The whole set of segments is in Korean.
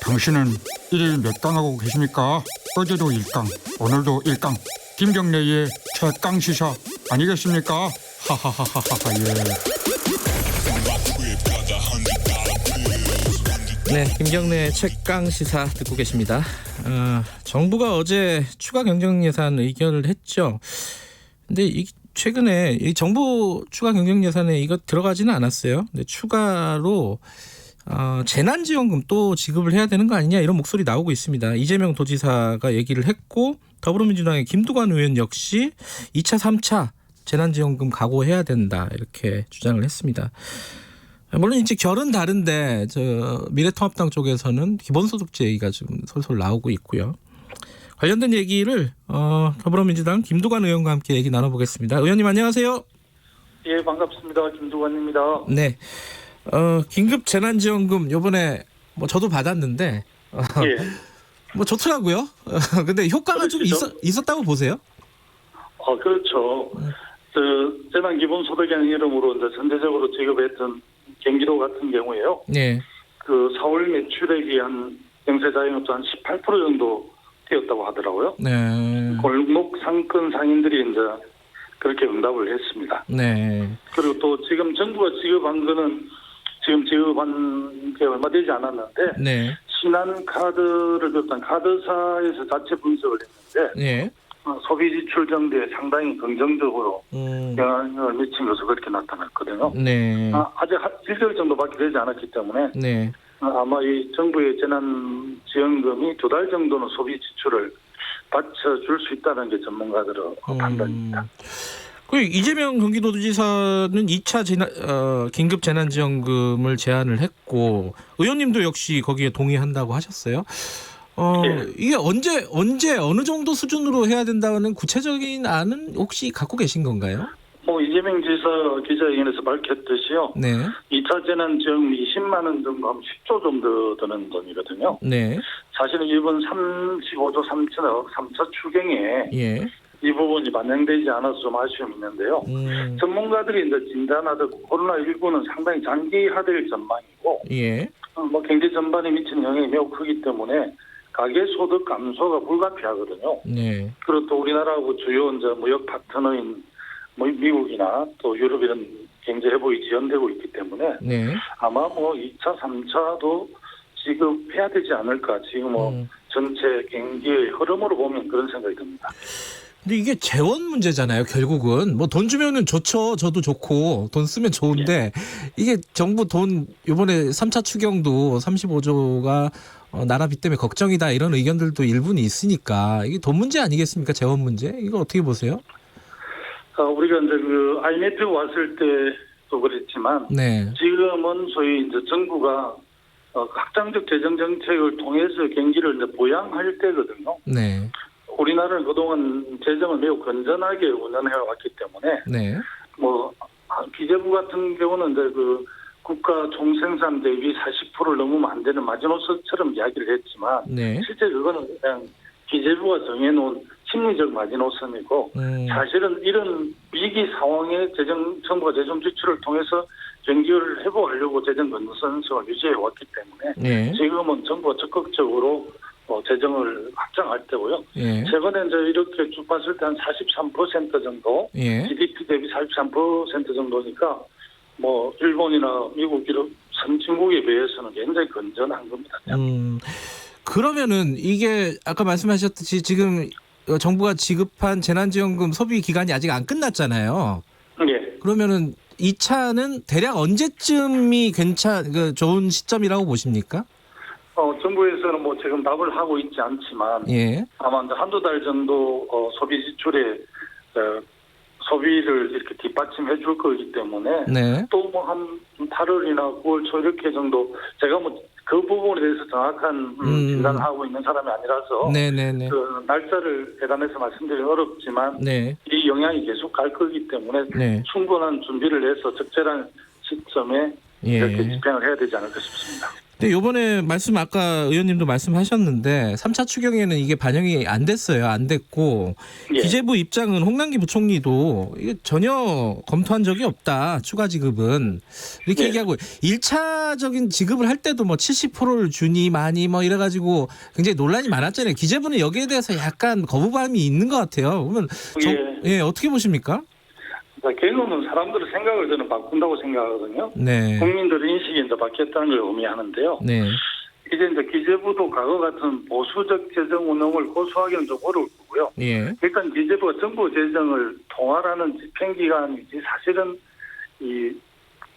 당신은 일일 몇 강 하고 계십니까? 어제도 1강, 오늘도 1강. 김경래의 최강 시사 아니겠습니까? 하하하하하 예. 네, 김경래의 최강 시사 듣고 계십니다. 정부가 어제 추가 경정 예산 의결을 했죠. 근데 최근에 이 정부 추가 경정 예산에 이거 들어가지는 않았어요. 근데 추가로 재난지원금 또 지급을 해야 되는 거 아니냐 이런 목소리 나오고 있습니다. 이재명 도지사가 얘기를 했고 더불어민주당의 김두관 의원 역시 2차, 3차 재난지원금 각오해야 된다 이렇게 주장을 했습니다. 물론 이제 결은 다른데 미래통합당 쪽에서는 기본소득제 얘기가 지금 솔솔 나오고 있고요. 관련된 얘기를 더불어민주당 김두관 의원과 함께 얘기 나눠보겠습니다. 의원님 안녕하세요. 예, 반갑습니다. 김두관입니다. 네. 긴급 재난지원금 요번에 뭐 저도 받았는데 예. 뭐 좋더라고요. 근데 효과가 좀 있었다고 보세요? 그렇죠. 재난기본소득이라는 이름으로 이제 전체적으로 지급했던 경기도 같은 경우에요. 네. 그 4월 매출액이 한 영세자영업자 한 18% 정도 되었다고 하더라고요. 네. 골목 상권 상인들이 이제 그렇게 응답을 했습니다. 네. 그리고 또 지금 정부가 지급한 거는 지금 지급한 게 얼마 되지 않았는데 네. 신한카드를 비롯한 카드사에서 자체 분석을 했는데 네. 소비 지출 정도에 상당히 긍정적으로 영향을 미친 것으로 그렇게 나타났거든요. 네. 아직 1개월 정도밖에 되지 않았기 때문에 네. 아마 이 정부의 재난지원금이 2달 정도는 소비 지출을 받쳐줄 수 있다는 게 전문가들의 판단입니다. 그 이재명 경기도지사는 2차 긴급 재난지원금을 제안을 했고 의원님도 역시 거기에 동의한다고 하셨어요. 예. 이게 언제 어느 정도 수준으로 해야 된다는 구체적인 안은 혹시 갖고 계신 건가요? 이재명 지사 기자회견에서 밝혔듯이요. 네. 2차 재난지원금 20만 원 정도 하면 10조 정도 드는 돈이거든요. 네. 사실은 이번 35조 3천억 3차 추경에 예. 이 부분이 반영되지 않아서 좀 아쉬움이 있는데요. 전문가들이 이제 진단하듯 코로나19는 상당히 장기화될 전망이고, 예. 경제 전반에 미치는 영향이 매우 크기 때문에 가계소득 감소가 불가피하거든요. 네. 그리고 또 우리나라하고 주요 이제 무역 파트너인 미국이나 또 유럽 이런 경제 회복이 지연되고 있기 때문에 네. 아마 2차, 3차도 지급해야 되지 않을까. 지금 전체 경기의 흐름으로 보면 그런 생각이 듭니다. 근데 이게 재원 문제잖아요. 결국은 돈 주면은 좋죠. 저도 좋고 돈 쓰면 좋은데 이게 정부 돈 이번에 3차 추경도 35조가 나라비 때문에 걱정이다 이런 의견들도 일부는 있으니까 이게 돈 문제 아니겠습니까? 재원 문제 이거 어떻게 보세요? 우리가 이제 IMF 왔을 때도 그랬지만 네. 지금은 소위 이제 정부가 확장적 재정 정책을 통해서 경기를 이제 부양할 때거든요. 네. 우리나라는 그동안 재정을 매우 건전하게 운영해 왔기 때문에 네. 기재부 같은 경우는 이제 국가 총생산 대비 40%를 넘으면 안 되는 마지노선처럼 이야기를 했지만 네. 실제 그거는 그냥 기재부가 정해놓은 심리적 마지노선이고 사실은 이런 위기 상황에 정부가 재정 지출을 통해서 경기를 회복하려고 재정 건전성을 유지해 왔기 때문에 네. 지금은 정부가 적극적으로 재정을 확장할 때고요. 예. 최근에 이제 이렇게 쭉 봤을 때 한 43% 정도, 예. GDP 대비 43% 정도니까 일본이나 미국 이런 선진국에 비해서는 굉장히 건전한 겁니다. 그러면은 이게 아까 말씀하셨듯이 지금 정부가 지급한 재난지원금 소비 기간이 아직 안 끝났잖아요. 예. 그러면은 2차는 대략 언제쯤이 좋은 시점이라고 보십니까? 정부에서는 지금 답을 하고 있지 않지만 예. 아마 한두 달 정도 소비 지출에 소비를 이렇게 뒷받침해 줄 거기 때문에 네. 또 한 8월이나 9월 초 이렇게 정도 제가 그 부분에 대해서 정확한 진단을 하고 있는 사람이 아니라서 네네네. 그 날짜를 대단해서 말씀드리기 어렵지만 네. 이 영향이 계속 갈 거기 때문에 네. 충분한 준비를 해서 적절한 시점에 예. 이렇게 집행을 해야 되지 않을까 싶습니다. 근데 요번에 아까 의원님도 말씀하셨는데 3차 추경에는 이게 반영이 안 됐어요. 안 됐고 예. 기재부 입장은 홍남기 부총리도 이게 전혀 검토한 적이 없다. 추가 지급은 이렇게 예. 얘기하고 1차적인 지급을 할 때도 뭐 70%를 주니 많이 뭐 이래가지고 굉장히 논란이 많았잖아요. 기재부는 여기에 대해서 약간 거부감이 있는 것 같아요. 그러면 예, 어떻게 보십니까? 결론은 사람들의 생각을 저는 바꾼다고 생각하거든요. 네. 국민들의 인식이 이제 바뀌었다는 걸 의미하는데요. 네. 이제 기재부도 과거 같은 보수적 재정 운영을 고수하기는 좀 어려울 거고요. 예. 일단 기재부가 정부 재정을 통할하는 집행기관이지 사실은 이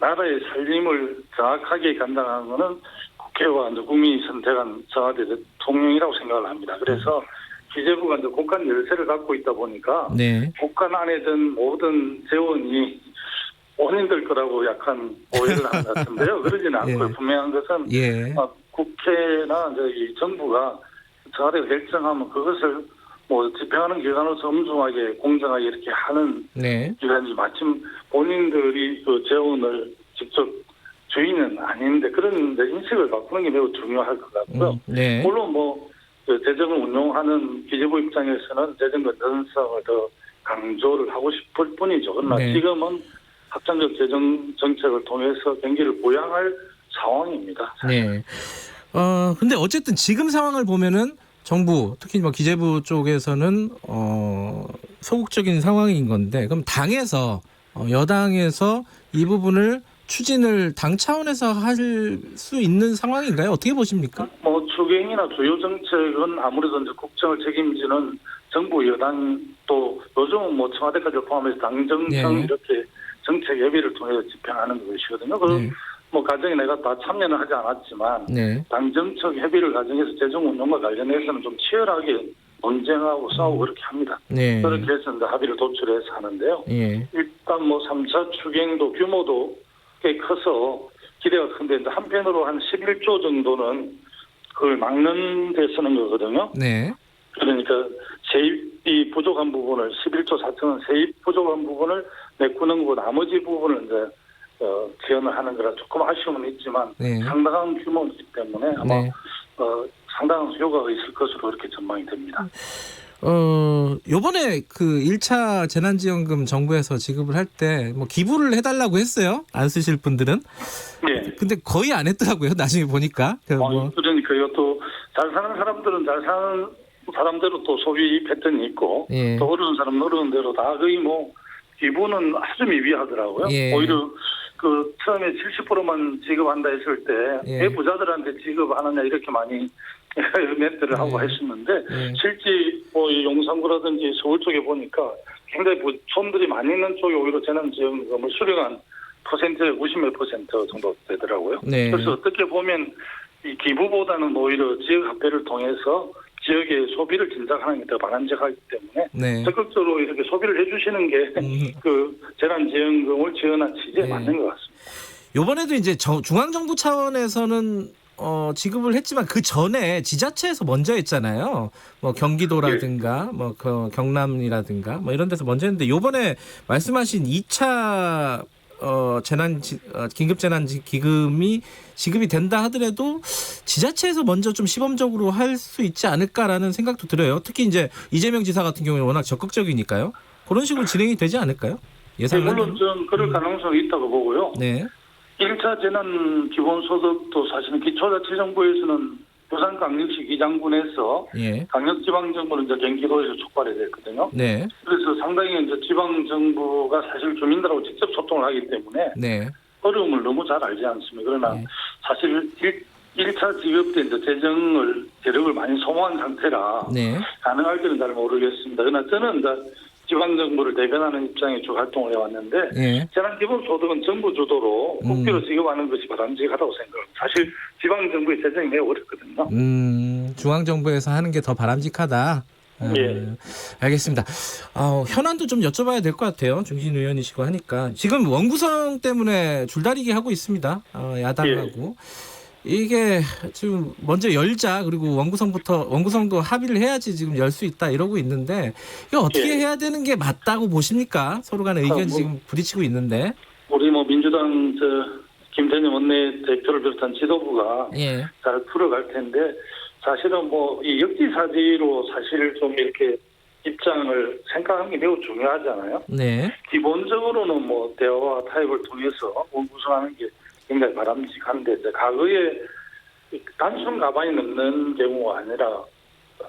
나라의 살림을 정확하게 감당하는 것은 국회와 이제 국민이 선택한 청와대 대통령이라고 생각을 합니다. 그래서 기재부가 이제 국간 열쇠를 갖고 있다 보니까 네. 국간 안에 든 모든 재원이 본인들 거라고 약간 오해를 한 것 같은데요. 그러지는 않고요. 예. 분명한 것은 예. 국회나 이제 이 정부가 청와대가 결정하면 그것을 뭐 집행하는 기관으로서 엄중하게 공정하게 이렇게 하는 네. 기관이 마침 본인들이 그 재원을 직접 주인은 아닌데 그런 이제 인식을 바꾸는 게 매우 중요할 것 같고요. 네. 물론 뭐 그 재정을 운용하는 기재부 입장에서는 재정 건전성을 더 강조를 하고 싶을 뿐이죠. 그러나 네. 지금은 확장적 재정 정책을 통해서 경기를 부양할 상황입니다. 네. 근데 어쨌든 지금 상황을 보면은 정부, 특히 뭐 기재부 쪽에서는 소극적인 상황인 건데, 그럼 당에서 여당에서 이 부분을 추진을 당 차원에서 할 수 있는 상황인가요? 어떻게 보십니까? 뭐 추경이나 주요 정책은 아무래도 이제 국정을 책임지는 정부 여당 또 요즘은 뭐 청와대까지 포함해서 당정청 네. 이렇게 정책 예비를 통해서 집행하는 것이거든요. 그 네. 뭐 과정에 내가 다 참여는 하지 않았지만 네. 당정청 협의를 과정해서 재정 운용과 관련해서는 좀 치열하게 논쟁하고 싸우고 그렇게 합니다. 네. 그렇게 해서 이제 합의를 도출해서 하는데요. 예. 일단 뭐 3차 추경도 규모도 꽤 커서 기대가 큰데 이제 한편으로 한 11조 정도는 그걸 막는 데 쓰는 거거든요. 네. 그러니까 세입이 부족한 부분을 11조 4천원 세입 부족한 부분을 메꾸는 거고 나머지 부분을 이제 지원을 하는 거라 조금 아쉬움은 있지만 네. 상당한 규모이기 때문에 아마 네. 상당한 효과가 있을 것으로 그렇게 전망이 됩니다. 요번에 그 1차 재난지원금 정부에서 지급을 할 때 뭐 기부를 해달라고 했어요. 안 쓰실 분들은. 네. 근데 거의 안 했더라고요. 나중에 보니까. 그러니까 이것도 잘 사는 사람들은 잘 사는 사람대로 또 소비 패턴이 있고 예. 또 어려운 사람은 어려운 대로 다 거의 뭐 기부는 아주 미비하더라고요. 예. 오히려 그 처음에 70%만 지급한다 했을 때 예. 왜 부자들한테 지급하느냐 이렇게 많이 멘트를 하고 했었는데 예. 실제 뭐 용산구라든지 서울 쪽에 보니까 굉장히 촌들이 많이 있는 쪽에 오히려 재난지원금을 수령한 퍼센트가 90몇 퍼센트 정도 되더라고요. 네. 그래서 어떻게 보면 이 기부보다는 오히려 지역화폐를 통해서 지역의 소비를 진작하는 게 더 바람직하기 때문에 네. 적극적으로 이렇게 소비를 해주시는 게 그 재난지원금을 지원한 취지에 네. 맞는 것 같습니다. 요번에도 이제 중앙정부 차원에서는 지급을 했지만 그 전에 지자체에서 먼저 했잖아요. 뭐 경기도라든가 뭐 그 경남이라든가 뭐 이런 데서 먼저 했는데 요번에 말씀하신 2차 긴급재난기금이 지급이 된다 하더라도 지자체에서 먼저 좀 시범적으로 할 수 있지 않을까라는 생각도 들어요. 특히 이제 이재명 지사 같은 경우는 워낙 적극적이니까요. 그런 식으로 진행이 되지 않을까요? 예상은. 물론 좀 그럴 가능성이 있다고 보고요. 네. 1차 재난 기본소득도 사실은 기초자치정부에서는 부산광역시 기장군에서 예. 강력지방정부는 이제 경기도에서 촉발이 됐거든요. 네. 그래서 상당히 이제 지방정부가 사실 주민들하고 직접 소통을 하기 때문에 네. 어려움을 너무 잘 알지 않습니까? 그러나 네. 사실 1차 지급 때 이제 재력을 많이 소모한 상태라 네. 가능할지는 잘 모르겠습니다. 그러나 저는 이제 지방정부를 대변하는 입장에 쭉 활동을 해왔는데 예. 재난기본소득은 정부 주도로 국비로 지급하는 것이 바람직하다고 생각합니다. 사실 지방정부의 재정이 매우 어렵거든요. 중앙정부에서 하는 게 더 바람직하다. 예. 알겠습니다. 현안도 좀 여쭤봐야 될 것 같아요. 중진 의원이시고 하니까. 지금 원구성 때문에 줄다리기 하고 있습니다. 야당하고. 이게 지금 먼저 열자 그리고 원구성도 합의를 해야지 지금 열 수 있다 이러고 있는데 이거 어떻게 해야 되는 게 맞다고 보십니까? 서로 간의 의견이 지금 부딪히고 있는데. 우리 뭐 민주당 김태년 원내대표를 비롯한 지도부가 예. 잘 풀어갈 텐데 사실은 뭐 이 역지사지로 사실 좀 이렇게 입장을 생각하는 게 매우 중요하잖아요. 네. 기본적으로는 뭐 대화와 타협을 통해서 구성하는 게 굉장히 바람직한데 이제 과거에 단순 가만히 넣는 경우가 아니라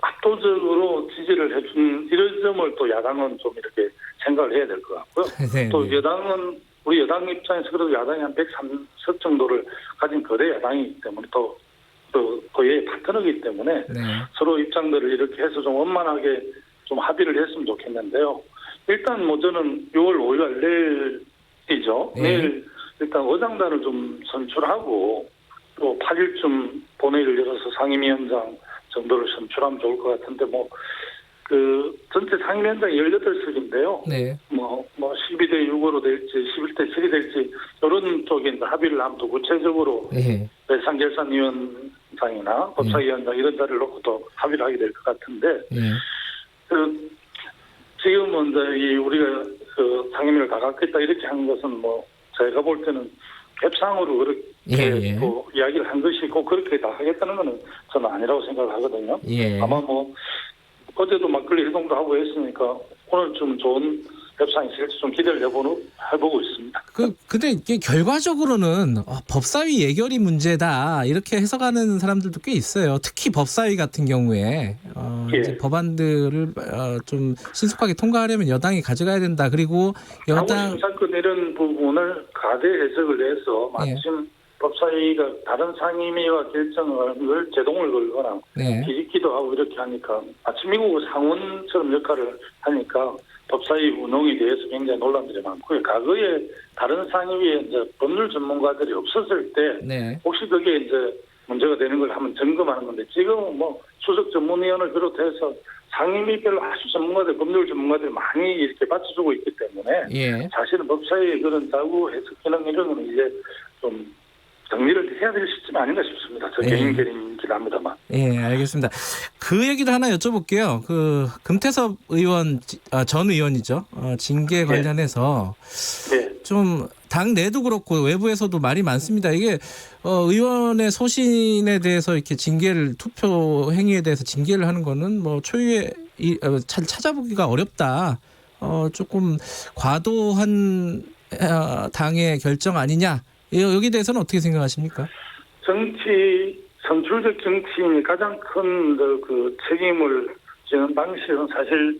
압도적으로 지지를 해준 이런 점을 또 야당은 좀 이렇게 생각을 해야 될 것 같고요. 네, 또 네. 여당은 우리 여당 입장에서 그래도 야당이 한 103석 정도를 가진 거대 야당이기 때문에 또 거의 파트너이기 때문에 네. 서로 입장들을 이렇게 해서 좀 원만하게 좀 합의를 했으면 좋겠는데요. 일단 뭐 저는 6월 5일 내일이죠. 네. 내일 일단 의장단을 좀 선출하고 또 8일쯤 본회의를 열어서 상임위원장 정도를 선출하면 좋을 것 같은데 전체 상임위원장이 18석인데요. 네. 12대 6으로 될지 11대 7이 될지 이런 쪽에 합의를 하면 또 구체적으로 네. 예산결산위원장이나 법사위원장 이런 자리를 놓고 또 합의를 하게 될 것 같은데 네. 지금은 이제 우리가 상임위를 다 갖겠다 이렇게 한 것은 제가 볼 때는 갭상으로 그렇게 또 이야기를 한 것이고 그렇게 다 하겠다는 것은 저는 아니라고 생각을 하거든요. 예. 아마 어제도 막걸리 회동도 하고 했으니까 오늘 좀 좋은 협상이 있을지 좀 기대를 해보고 있습니다. 근데 이게 결과적으로는 법사위 예결이 문제다 이렇게 해석하는 사람들도 꽤 있어요. 특히 법사위 같은 경우에 이제 법안들을 좀 신속하게 통과하려면 여당이 가져가야 된다. 그리고 여당 심사권 이런 부분을 가대 해석을 해서 마침 법사위가 다른 상임위와 결정을 제동을 걸거나 뒤집기도 하고 이렇게 하니까 마침 미국 상원처럼 역할을 하니까 법사위 운영에 대해서 굉장히 논란들이 많고요. 과거에 다른 상임위에 이제 법률 전문가들이 없었을 때 혹시 그게 이제 문제가 되는 걸 한번 점검하는 건데 지금은 수석 전문위원을 비롯해서 상임위별로 아주 법률 전문가들이 많이 이렇게 받쳐주고 있기 때문에 사실은 법사위의 그런 자구 해석 기능 이런 거는 이제 좀 정리를 해야 될 시점 아닌가 싶습니다. 저 개인 결의이긴 합니다만. 예, 알겠습니다. 그 얘기도 하나 여쭤볼게요. 금태섭 의원, 전 의원이죠. 징계 관련해서 좀 당내도 그렇고 외부에서도 말이 많습니다. 이게 의원의 소신에 대해서 이렇게 투표 행위에 대해서 징계를 하는 거는 초유의 찾아보기가 어렵다. 조금 과도한 당의 결정 아니냐. 여기에 대해서는 어떻게 생각하십니까? 선출적 정치인이 가장 큰 책임을 지는 방식은 사실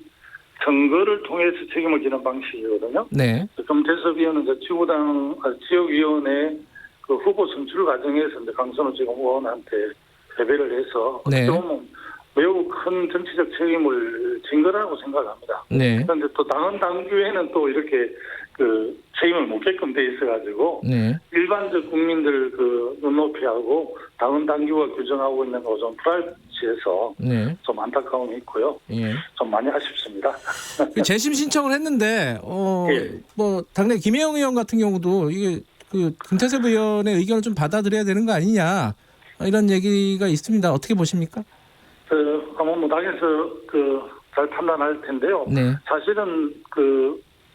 선거를 통해서 책임을 지는 방식이거든요. 네. 금태섭 의원은 지역위원회 후보 선출 과정에서 강선우 지금 의원한테 패배를 해서 어떻게 보면 매우 큰 정치적 책임을 진 거라고 생각합니다. 그런데 또 당규에는 또 이렇게 책임을 묻게끔 돼 있어가지고 일반적 국민들 눈높이하고 당규가 규정하고 있는 거 좀 프라이버시해서 좀 안타까움이 있고요. 좀 많이 아쉽습니다. 재심 신청을 했는데 당내 김혜영 의원 같은 경우도 이게 금태섭 의원의 의견을 좀 받아들여야 되는 거 아니냐 이런 얘기가 있습니다. 어떻게 보십니까? 아마 당에서 잘 판단할 텐데요. 사실은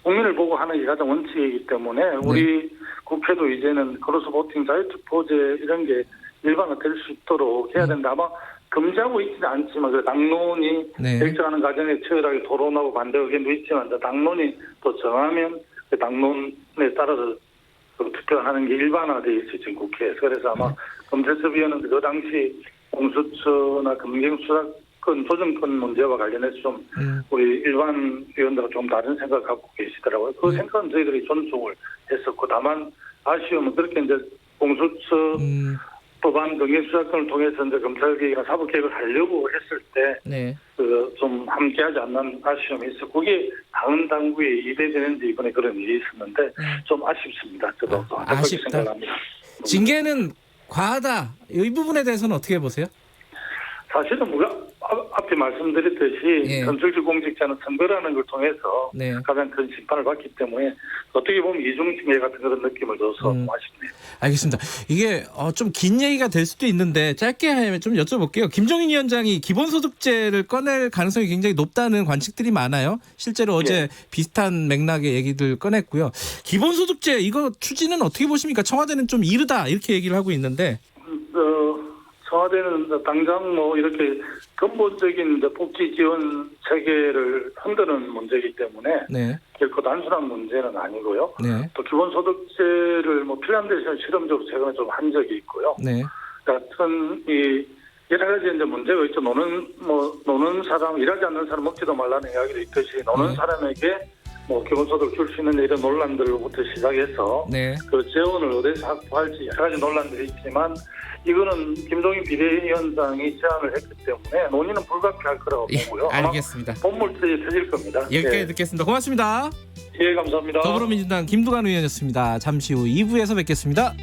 국민을 보고 하는 게 가장 원칙이기 때문에 우리 국회도 이제는 크로스보팅 자유투표제 이런 게 일반화될 수 있도록 해야 된다. 아마 금지하고 있지는 않지만 당론이 결정하는 과정에 치열하게 토론하고 반대 의견도 있지만 당론이 또 정하면 당론에 따라서 투표하는 게 일반화되어 있어요. 지금 국회에서. 그래서 아마 금태섭 의원은 그 당시 공수처나 금경수사권 조정권 문제와 관련해서 좀 우리 일반 의원들과 좀 다른 생각을 갖고 계시더라고요. 그 생각은 저희들이 존중을 했었고 다만 아쉬움은 그렇게 이제 공수처 법안 금경수사권을 통해서 이제 검찰개혁이나 사법개혁을 하려고 했을 때 좀 함께하지 않는 아쉬움이 있어. 그게 다음 당구에 이배되는지 이번에 그런 일이 있었는데 좀 아쉽습니다. 저도 아쉽다. 생각합니다. 징계는 과하다. 이 부분에 대해서는 어떻게 보세요? 사실은 앞에 말씀드렸듯이 예. 선출직 공직자는 선거라는 걸 통해서 네. 가장 큰 심판을 받기 때문에 어떻게 보면 이중징계 같은 그런 느낌을 줘서 아쉽네요. 알겠습니다. 이게 좀 긴 얘기가 될 수도 있는데 짧게 좀 여쭤볼게요. 김종인 위원장이 기본소득제를 꺼낼 가능성이 굉장히 높다는 관측들이 많아요. 실제로 어제 비슷한 맥락의 얘기들 꺼냈고요. 기본소득제 이거 추진은 어떻게 보십니까? 청와대는 좀 이르다 이렇게 얘기를 하고 있는데. 청와대는 당장 뭐 이렇게 근본적인 복지 지원 체계를 흔드는 문제이기 때문에 네. 결코 단순한 문제는 아니고요. 네. 또 기본소득제를 뭐 필요한 데서 실험적으로 최근에 좀 한 적이 있고요. 네. 같은 이 여러 가지 이제 문제가 있죠. 노는 사람, 일하지 않는 사람 먹지도 말라는 이야기도 있듯이 노는 사람에게 뭐 기본소득을 줄 수 있는 이런 논란들부터 시작해서 네. 그 재원을 어디서 확보할지 여러 가지 논란들이 있지만 이거는 김동인 비대위원장이 제안을 했기 때문에 논의는 불가피할 거라고 보고요. 알겠습니다. 본물들이 터질 겁니다. 여기까지 듣겠습니다. 고맙습니다. 예, 감사합니다. 더불어민주당 김두관 의원이었습니다. 잠시 후 2부에서 뵙겠습니다.